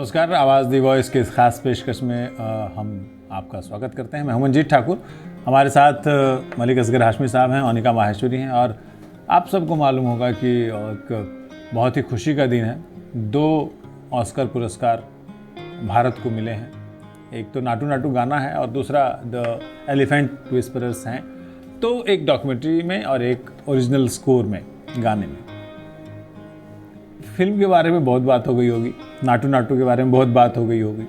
नमस्कार, आवाज़ दी वॉइस के इस खास पेशकश में हम आपका स्वागत करते हैं। मैं हूं मंजीत ठाकुर। हमारे साथ मलिक असगर हाशमी साहब हैं, अनिका माहेश्वरी हैं और आप सबको मालूम होगा कि एक बहुत ही खुशी का दिन है। 2 ऑस्कर पुरस्कार भारत को मिले हैं। एक तो नाटू नाटू गाना है और दूसरा द एलिफेंट विस्परर्स हैं। तो एक डॉक्यूमेंट्री में और एक ओरिजिनल स्कोर में, गाने में। फिल्म के बारे में बहुत बात हो गई होगी, नाटू नाटू के बारे में बहुत बात हो गई होगी।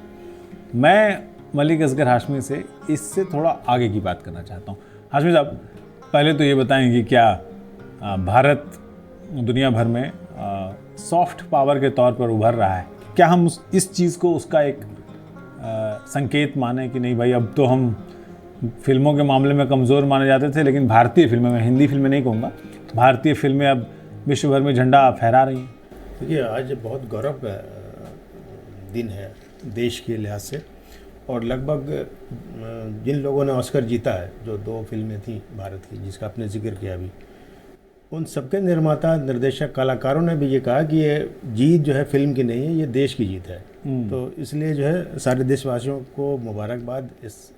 मैं मलिक असगर हाशमी से इससे थोड़ा आगे की बात करना चाहता हूँ। हाशमी साहब, पहले तो ये बताएं कि क्या भारत दुनिया भर में सॉफ्ट पावर के तौर पर उभर रहा है? क्या हम इस चीज़ को उसका एक संकेत माने कि नहीं भाई, अब तो हम फिल्मों के मामले में कमज़ोर माने जाते थे, लेकिन भारतीय फिल्में, मैं हिंदी फिल्में नहीं कहूँगा, भारतीय फिल्में अब विश्व भर में झंडा फहरा रही हैं। देखिए, आज बहुत गौरव का दिन है देश के लिहाज से, और लगभग जिन लोगों ने ऑस्कर जीता है, जो 2 फिल्में थी भारत की जिसका आपने जिक्र किया अभी, उन सबके निर्माता, निर्देशक, कलाकारों ने भी ये कहा कि ये जीत जो है फिल्म की नहीं है, ये देश की जीत है। तो इसलिए जो है सारे देशवासियों को मुबारकबाद इस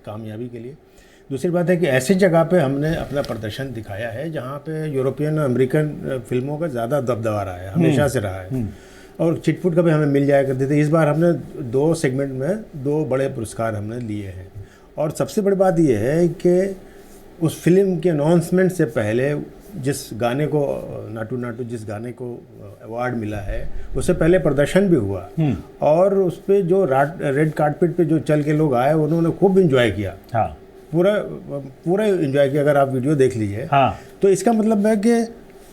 कामयाबी के लिए। दूसरी बात है कि ऐसी जगह पे हमने अपना प्रदर्शन दिखाया है जहाँ पे यूरोपियन और अमेरिकन फिल्मों का ज़्यादा दबदबा रहा है, हमेशा से रहा है, और चिटपुट का भी हमें मिल जाया करते थे। इस बार हमने 2 सेगमेंट में 2 बड़े पुरस्कार हमने लिए हैं। और सबसे बड़ी बात यह है कि उस फिल्म के अनाउंसमेंट से पहले जिस गाने को, नाटू नाटू जिस गाने को अवार्ड मिला है, उससे पहले प्रदर्शन भी हुआ, और उस पर जो रेड कार्पेट पे जो चल के लोग आए, उन्होंने खूब इंजॉय किया। हाँ, पूरा एंजॉय किया। अगर आप वीडियो देख लीजिए, हाँ, तो इसका मतलब है कि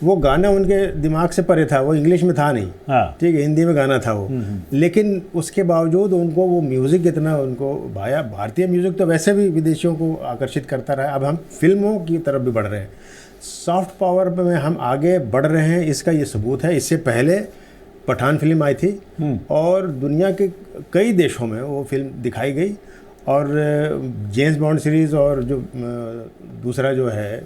वो गाना उनके दिमाग से परे था, वो इंग्लिश में था नहीं, हाँ, ठीक है, हिंदी में गाना था वो, लेकिन उसके बावजूद उनको वो म्यूज़िक इतना उनको भाया। भारतीय म्यूज़िक तो वैसे भी विदेशियों को आकर्षित करता रहा। अब हम फिल्मों की तरफ भी बढ़ रहे हैं, सॉफ्ट पावर में हम आगे बढ़ रहे हैं, इसका ये सबूत है। इससे पहले पठान फिल्म आई थी और दुनिया के कई देशों में वो फिल्म दिखाई गई, और जेम्स बॉन्ड सीरीज़ और जो दूसरा जो है,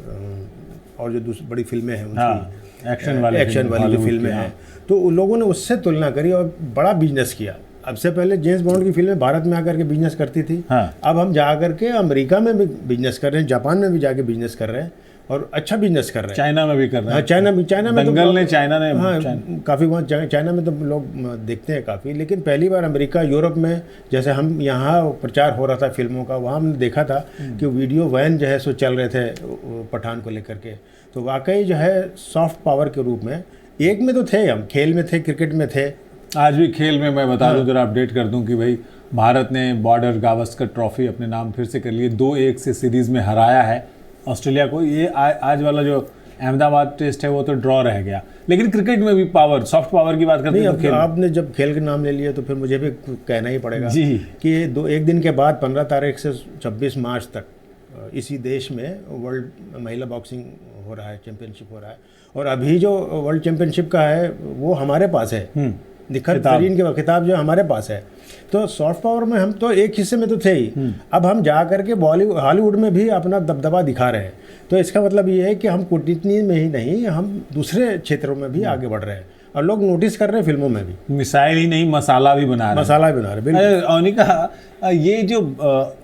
और जो बड़ी फिल्में हैं उनकी, एक्शन वाली जो फिल्में हैं, तो उन लोगों ने उससे तुलना करी और बड़ा बिजनेस किया। अब से पहले जेम्स बॉन्ड की फिल्में भारत में आकर के बिजनेस करती थी, हाँ, अब हम जा करके अमेरिका में भी बिजनेस कर रहे हैं, जापान में भी जाके बिजनेस कर रहे हैं, और अच्छा बिजनेस कर रहे हैं। चाइना में भी कर रहे हैं। हाँ, चाइना में दंगल ने चाइना ने, हाँ, काफ़ी वहाँ चाइना में तो लोग देखते हैं काफ़ी, लेकिन पहली बार अमेरिका, यूरोप में, जैसे हम यहाँ प्रचार हो रहा था फिल्मों का, वहाँ हमने देखा था कि वीडियो वैन जो है सो चल रहे थे पठान को लेकर के। तो वाकई जो है सॉफ्ट पावर के रूप में, एक में तो थे हम, खेल में थे, क्रिकेट में थे, आज भी खेल में। मैं बता दूं, जरा अपडेट कर दूं कि भाई भारत ने बॉर्डर गावस्कर ट्रॉफी अपने नाम फिर से कर लिए। 2-1 से सीरीज़ में हराया है ऑस्ट्रेलिया को। ये आज वाला जो अहमदाबाद टेस्ट है वो तो ड्रॉ रह गया। लेकिन क्रिकेट में भी पावर, सॉफ्ट पावर की बात करते हैं तो आपने जब खेल के नाम ले लिया तो फिर मुझे भी कहना ही पड़ेगा जी कि एक दिन के बाद 15 तारीख से 26 मार्च तक इसी देश में वर्ल्ड महिला बॉक्सिंग हो रहा है, चैंपियनशिप हो रहा है, और अभी जो वर्ल्ड चैंपियनशिप का है वो हमारे पास है, निखत तरीन के खिताब जो हमारे पास है। तो सॉफ्ट पावर में हम तो एक हिस्से में तो थे ही, अब हम जा करके बॉलीवुड, हॉलीवुड में भी अपना दबदबा दिखा रहे हैं। तो इसका मतलब ये है कि हम कूटनीति में ही नहीं, हम दूसरे क्षेत्रों में भी आगे बढ़ रहे हैं, और लोग नोटिस कर रहे हैं फिल्मों में भी। मिसाइल ही नहीं, मसाला भी बना रहे हैं। बिल्कुल। अनिका, ये जो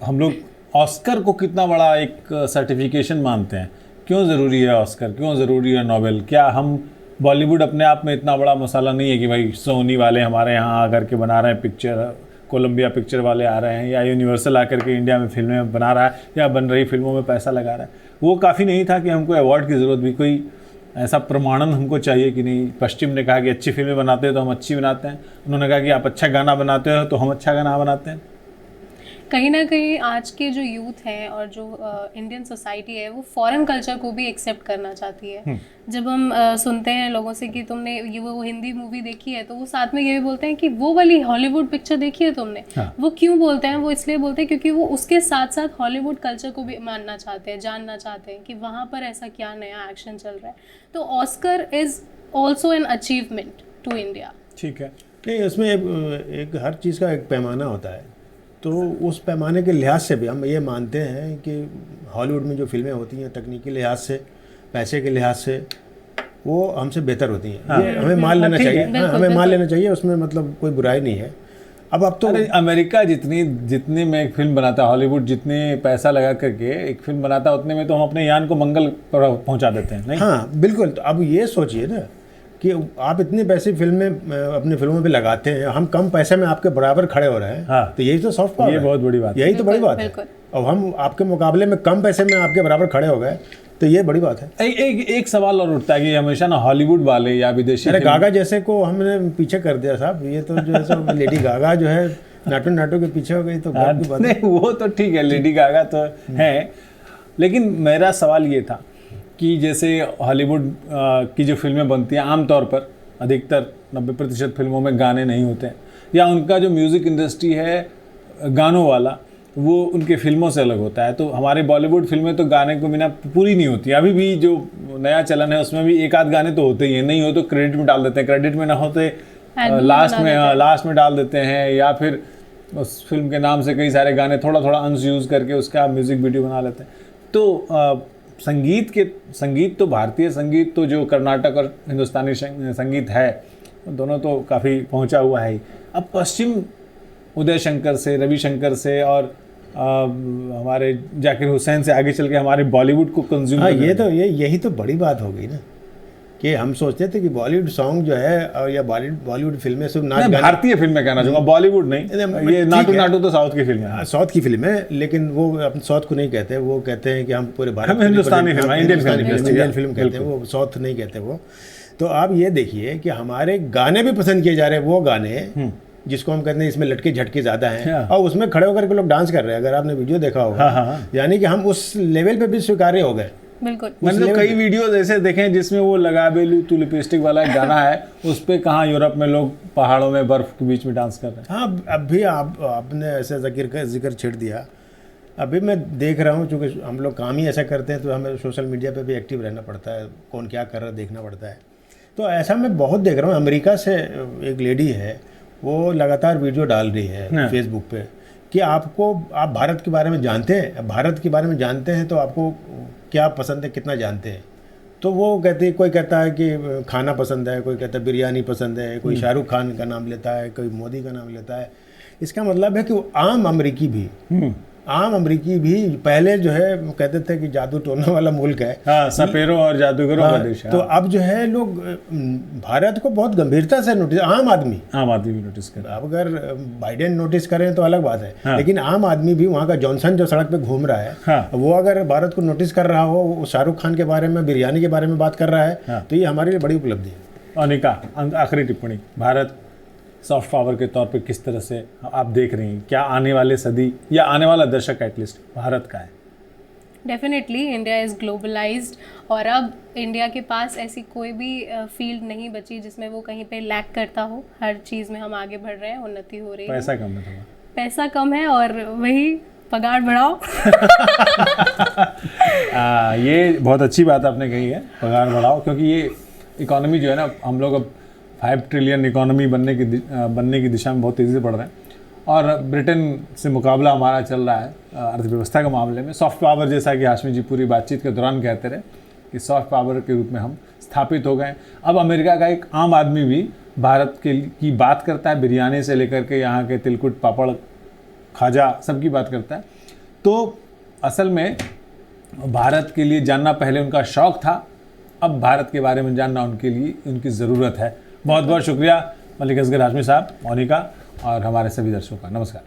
हम लोग ऑस्कर को कितना बड़ा एक सर्टिफिकेशन मानते हैं, क्यों ज़रूरी है ऑस्कर, क्यों ज़रूरी है नोबेल? क्या हम बॉलीवुड अपने आप में इतना बड़ा मसाला नहीं है कि भाई सोनी वाले हमारे यहाँ आकर के बना रहे हैं पिक्चर, कोलंबिया पिक्चर वाले आ रहे हैं, या यूनिवर्सल आकर के इंडिया में फिल्में बना रहा है, या बन रही फिल्मों में पैसा लगा रहा है? वो काफ़ी नहीं था कि हमको अवार्ड की ज़रूरत भी, कोई ऐसा प्रमाणन हमको चाहिए कि नहीं? पश्चिम ने कहा कि अच्छी फिल्में बनाते हैं तो हम अच्छी बनाते हैं, उन्होंने कहा कि आप अच्छा गाना बनाते हो तो हम अच्छा गाना बनाते हैं। कहीं ना कहीं आज के जो यूथ है और जो इंडियन सोसाइटी है वो फॉरेन कल्चर को भी एक्सेप्ट करना चाहती है। जब हम सुनते हैं लोगों से कि तुमने ये वो हिंदी मूवी देखी है, तो वो साथ में ये भी बोलते हैं कि वो वाली हॉलीवुड पिक्चर देखी है तुमने। हाँ। वो क्यों बोलते हैं? वो इसलिए बोलते हैं क्योंकि वो उसके साथ साथ हॉलीवुड कल्चर को भी मानना चाहते हैं, जानना चाहते हैं कि वहाँ पर ऐसा क्या नया एक्शन चल रहा है। तो Oscar is also an achievement to India. ठीक है, नहीं, उसमें एक हर चीज़ का एक पैमाना होता है, तो उस पैमाने के लिहाज से भी हम ये मानते हैं कि हॉलीवुड में जो फिल्में होती हैं तकनीकी लिहाज से, पैसे के लिहाज से, वो हमसे बेहतर होती हैं। हाँ, ये हमें मान लेना चाहिए। हाँ, हमें मान लेना चाहिए, उसमें मतलब कोई बुराई नहीं है। अब तो अरे अमेरिका जितनी में एक फिल्म बनाता है, हॉलीवुड जितने पैसा लगा करके एक फिल्म बनाता है, उतने में तो हम अपने यान को मंगल पर पहुंचा देते हैं, नहीं? हाँ बिल्कुल। तो अब ये सोचिए ना कि आप इतने पैसे अपनी फिल्मों पे लगाते हैं, हम कम पैसे में आपके बराबर खड़े हो रहे हैं। हाँ। तो यही तो सॉफ्ट पावर ये है, बहुत बड़ी बात है। यही तो बड़ी बात है। बिल्कुल। अब हम आपके मुकाबले में कम पैसे में आपके बराबर खड़े हो गए, तो ये बड़ी बात है। एक सवाल और उठता है कि हमेशा ना हॉलीवुड वाले या विदेशी अरे गागा जैसे को हमने पीछे कर दिया साहब, ये तो जो है सो लेडी गागा जो है नाटो के पीछे हो गई, तो गर्व की बात है। नहीं, वो तो ठीक है, लेडी गागा तो है, लेकिन मेरा सवाल ये था कि जैसे हॉलीवुड की जो फिल्में बनती हैं, आमतौर पर अधिकतर 90% फिल्मों में गाने नहीं होते हैं, या उनका जो म्यूज़िक इंडस्ट्री है गानों वाला, वो उनके फिल्मों से अलग होता है। तो हमारे बॉलीवुड फिल्में तो गाने को बिना पूरी नहीं होती। अभी भी जो नया चलन है उसमें भी एक आध गाने तो होते ही हैं, नहीं हो तो क्रेडिट में डाल देते हैं, क्रेडिट में ना होते लास्ट में डाल देते हैं, या फिर उस फिल्म के नाम से कई सारे गाने थोड़ा थोड़ा अंश यूज़ करके उसका म्यूज़िक वीडियो बना लेते हैं। तो संगीत तो भारतीय संगीत तो जो कर्नाटक और हिंदुस्तानी संगीत है, दोनों तो काफ़ी पहुंचा हुआ है ही। अब पश्चिम उदय शंकर से, रविशंकर से और हमारे जाकिर हुसैन से आगे चल के हमारे बॉलीवुड को कंज्यूम। हाँ, यही तो बड़ी बात हो गई ना कि हम सोचते थे कि बॉलीवुड सॉन्ग जो है और या बॉलीवुड फिल्में सिर्फ नाच गाने। भारतीय फिल्में कहना चाहूँगा, बॉलीवुड नहीं, ये नाटू तो साउथ की फिल्म है। साउथ की फिल्म है, लेकिन वो अपने साउथ को नहीं कहते, वो कहते हैं कि हम पूरे भारत हम हिंदुस्तानी फिल्म, इंडियन फिल्म कहते हैं, वो साउथ नहीं कहते वो। तो आप ये देखिए कि हमारे गाने भी पसंद किए जा रहे हैं, वो गाने जिसको हम कहते हैं इसमें लटके झटके ज्यादा हैं, और उसमें खड़े होकर के लोग डांस कर रहे हैं। अगर आपने वीडियो देखा होगा, यानी कि हम उस लेवल पे भी स्वीकार्य हो गए। बिल्कुल। मैंने तो कई वीडियो ऐसे देखे हैं जिसमें वो लगा बेलू तू लिपस्टिक वाला एक गाना है, उस पे कहाँ यूरोप में लोग पहाड़ों में बर्फ के बीच में डांस कर रहे हैं। हाँ, अब भी आपने ऐसे जिक्र छेड़ दिया। अभी मैं देख रहा हूँ, चूँकि हम लोग काम ही ऐसा करते हैं तो हमें सोशल मीडिया पे भी एक्टिव रहना पड़ता है, कौन क्या कर रहा है देखना पड़ता है। तो ऐसा मैं बहुत देख रहा हूँ। अमेरिका से एक लेडी है, वो लगातार वीडियो डाल रही है फेसबुक पे कि आप भारत के बारे में जानते हैं, भारत के बारे में जानते हैं तो आपको क्या पसंद है, कितना जानते हैं। तो वो कोई कहता है कि खाना पसंद है, कोई कहता है बिरयानी पसंद है, कोई शाहरुख खान का नाम लेता है, कोई मोदी का नाम लेता है। इसका मतलब है कि वो आम अमरीकी भी पहले जो है कहते थे कि जादू टोना वाला मुल्क है, हाँ, सपेरों और जादूगरों का देश है। तो अब जो है लोग भारत को बहुत गंभीरता से नोटिस, आम आदमी भी नोटिस कर। अब अगर बाइडेन नोटिस करें तो अलग बात है, हाँ। लेकिन आम आदमी भी, वहाँ का जॉनसन जो सड़क पे घूम रहा है, हाँ। वो अगर भारत को नोटिस कर रहा हो, शाहरुख खान के बारे में, बिरयानी के बारे में बात कर रहा है, हाँ। तो ये हमारे लिए बड़ी उपलब्धि है। अनिका, आखिरी टिप्पणी, भारत सॉफ्ट पावर के तौर पे किस तरह से आप देख रही हैं? क्या आने वाले सदी या आने वाला दशक एटलीस्ट भारत का है? डेफिनेटली इंडिया इज़ ग्लोबलाइज्ड, और अब इंडिया के पास ऐसी कोई भी फील्ड नहीं बची जिसमें वो कहीं पे लैक करता हो। हर चीज़ में हम आगे बढ़ रहे हैं, उन्नति हो रही है। पैसा कम है थोड़ा, पैसा कम है, और वही पगार बढ़ाओ। ये बहुत अच्छी बात आपने कही है, पगार बढ़ाओ, क्योंकि ये इकोनॉमी जो है ना, हम लोग अब 5 ट्रिलियन इकोनॉमी बनने की दिशा में बहुत तेज़ी से बढ़ रहे हैं, और ब्रिटेन से मुकाबला हमारा चल रहा है अर्थव्यवस्था के मामले में। सॉफ्ट पावर, जैसा कि हाशमी जी पूरी बातचीत के दौरान कहते रहे कि सॉफ्ट पावर के रूप में हम स्थापित हो गए। अब अमेरिका का एक आम आदमी भी भारत की बात करता है, बिरयानी से लेकर के यहाँ के तिलकुट, पापड़, खाजा, सबकी बात करता है। तो असल में भारत के लिए जानना पहले उनका शौक़ था, अब भारत के बारे में जानना उनके लिए उनकी ज़रूरत है। बहुत बहुत शुक्रिया मलिक असगर हाशमी साहब, मोनिका और हमारे सभी दर्शकों का। नमस्कार।